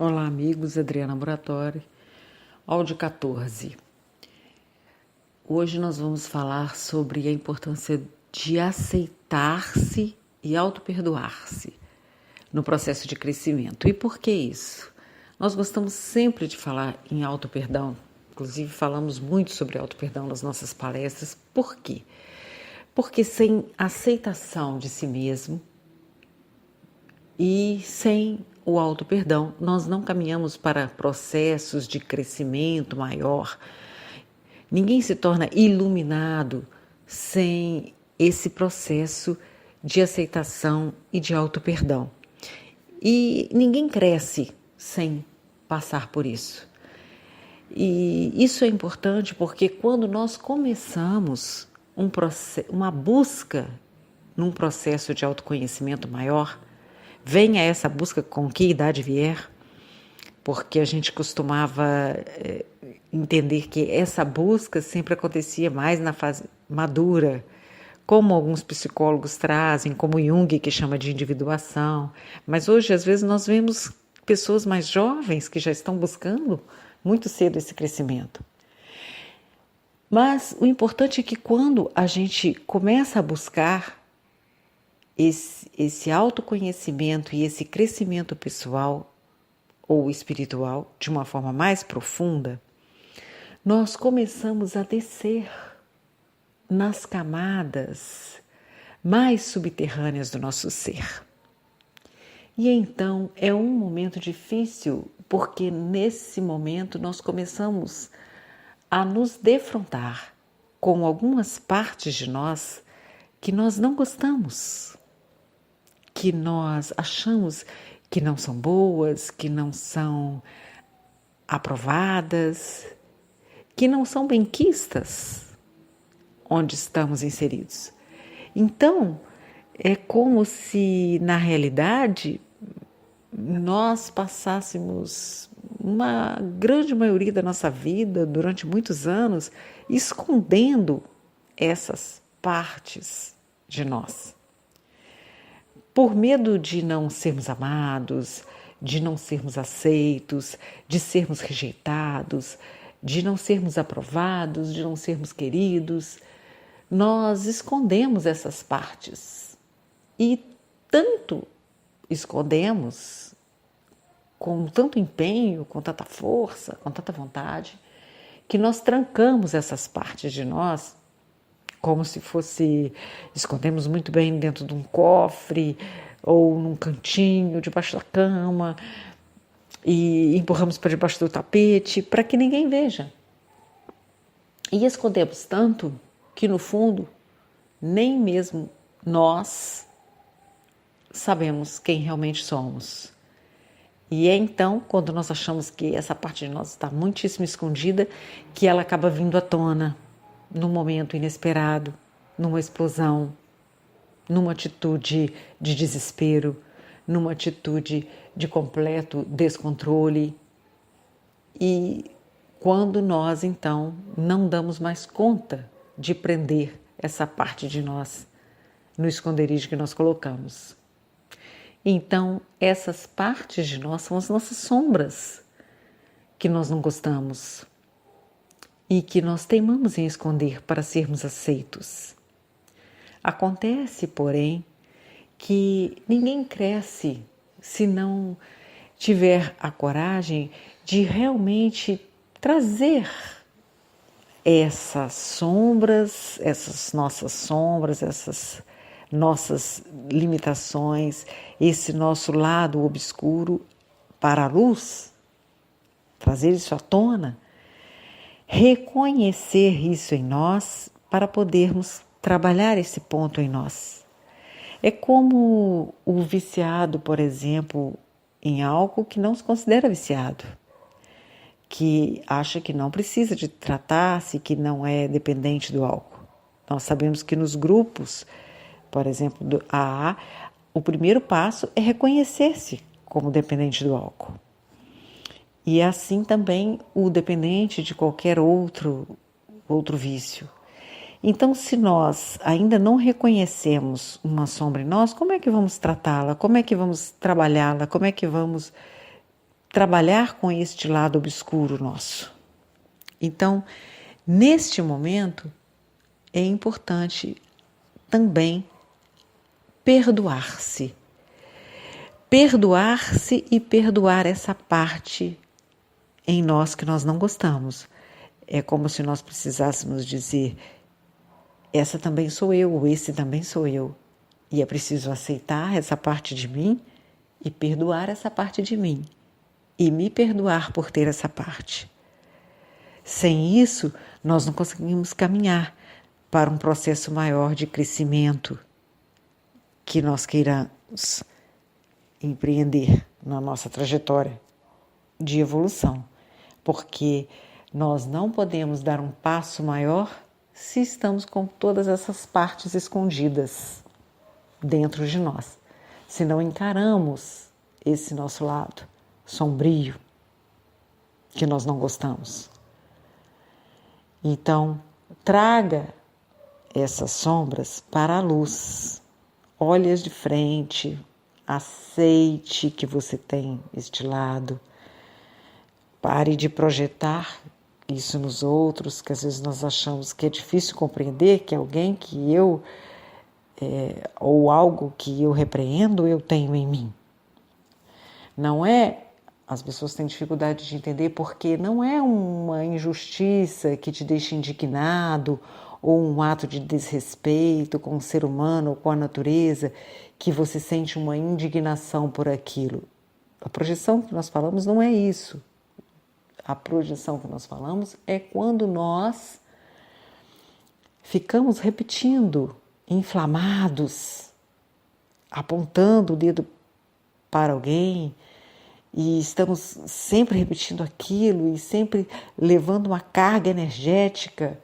Olá, amigos. Adriana Muratori, áudio 14. Hoje nós vamos falar sobre a importância de aceitar-se e auto-perdoar-se no processo de crescimento. E por que isso? Nós gostamos sempre de falar em auto-perdão, inclusive falamos muito sobre auto-perdão nas nossas palestras. Por quê? Porque sem aceitação de si mesmo e sem o auto-perdão, nós não caminhamos para processos de crescimento maior. Ninguém se torna iluminado sem esse processo de aceitação e de auto-perdão. E ninguém cresce sem passar por isso. E isso é importante porque quando nós começamos uma busca num processo de autoconhecimento maior, venha essa busca com que idade vier, porque a gente costumava entender que essa busca sempre acontecia mais na fase madura, como alguns psicólogos trazem, como Jung, que chama de individuação. Mas hoje, às vezes, nós vemos pessoas mais jovens que já estão buscando muito cedo esse crescimento. Mas o importante é que quando a gente começa a buscar esse autoconhecimento e esse crescimento pessoal ou espiritual de uma forma mais profunda, nós começamos a descer nas camadas mais subterrâneas do nosso ser. E então é um momento difícil, porque nesse momento nós começamos a nos defrontar com algumas partes de nós que nós não gostamos, que nós achamos que não são boas, que não são aprovadas, que não são benquistas onde estamos inseridos. Então, é como se, na realidade, nós passássemos uma grande maioria da nossa vida, durante muitos anos, escondendo essas partes de nós. Por medo de não sermos amados, de não sermos aceitos, de sermos rejeitados, de não sermos aprovados, de não sermos queridos, nós escondemos essas partes. E tanto escondemos, com tanto empenho, com tanta força, com tanta vontade, que nós trancamos essas partes de nós como se fosse, escondemos muito bem dentro de um cofre ou num cantinho, debaixo da cama, e empurramos para debaixo do tapete para que ninguém veja. E escondemos tanto que, no fundo, nem mesmo nós sabemos quem realmente somos. E é então, quando nós achamos que essa parte de nós está muitíssimo escondida, que ela acaba vindo à tona, num momento inesperado, numa explosão, numa atitude de desespero, numa atitude de completo descontrole. E quando nós, então, não damos mais conta de prender essa parte de nós no esconderijo que nós colocamos. Então, essas partes de nós são as nossas sombras que nós não gostamos e que nós teimamos em esconder para sermos aceitos. Acontece, porém, que ninguém cresce se não tiver a coragem de realmente trazer essas sombras, essas nossas limitações, esse nosso lado obscuro para a luz, trazer isso à tona, reconhecer isso em nós para podermos trabalhar esse ponto em nós. É como o viciado, por exemplo, em álcool que não se considera viciado, que acha que não precisa de tratar-se, que não é dependente do álcool. Nós sabemos que nos grupos, por exemplo, do AA, o primeiro passo é reconhecer-se como dependente do álcool. E assim também o dependente de qualquer outro vício. Então, se nós ainda não reconhecemos uma sombra em nós, como é que vamos tratá-la? Como é que vamos trabalhá-la? Como é que vamos trabalhar com este lado obscuro nosso. Então, neste momento, é importante também perdoar-se. Perdoar-se e perdoar essa parte em nós que nós não gostamos. É como se nós precisássemos dizer: essa também sou eu, ou esse também sou eu. E é preciso aceitar essa parte de mim e perdoar essa parte de mim. E me perdoar por ter essa parte. Sem isso, nós não conseguimos caminhar para um processo maior de crescimento que nós queiramos empreender na nossa trajetória de evolução. Porque nós não podemos dar um passo maior se estamos com todas essas partes escondidas dentro de nós. Se não encaramos esse nosso lado sombrio que nós não gostamos. Então, traga essas sombras para a luz. Olhe-as de frente, aceite que você tem este lado. Pare de projetar isso nos outros, que às vezes nós achamos que é difícil compreender que alguém que eu, ou algo que eu repreendo, eu tenho em mim. Não é, as pessoas têm dificuldade de entender porque não é uma injustiça que te deixa indignado ou um ato de desrespeito com o ser humano ou com a natureza que você sente uma indignação por aquilo. A projeção que nós falamos não é isso. A projeção que nós falamos é quando nós ficamos repetindo, inflamados, apontando o dedo para alguém e estamos sempre repetindo aquilo e sempre levando uma carga energética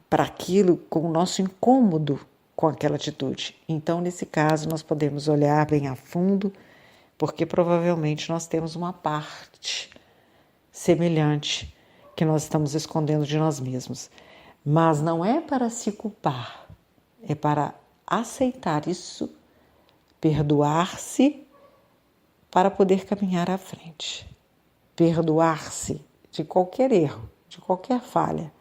para aquilo com o nosso incômodo com aquela atitude. Então, nesse caso, nós podemos olhar bem a fundo, porque provavelmente nós temos uma parte semelhante que nós estamos escondendo de nós mesmos. Mas não é para se culpar, é para aceitar isso, perdoar-se para poder caminhar à frente. Perdoar-se de qualquer erro, de qualquer falha,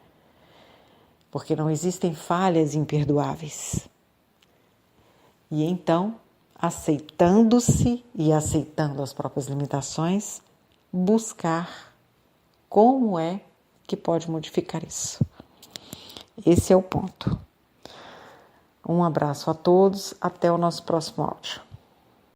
porque não existem falhas imperdoáveis. E então, aceitando-se e aceitando as próprias limitações, buscar como é que pode modificar isso. Esse é o ponto. Um abraço a todos, até o nosso próximo áudio.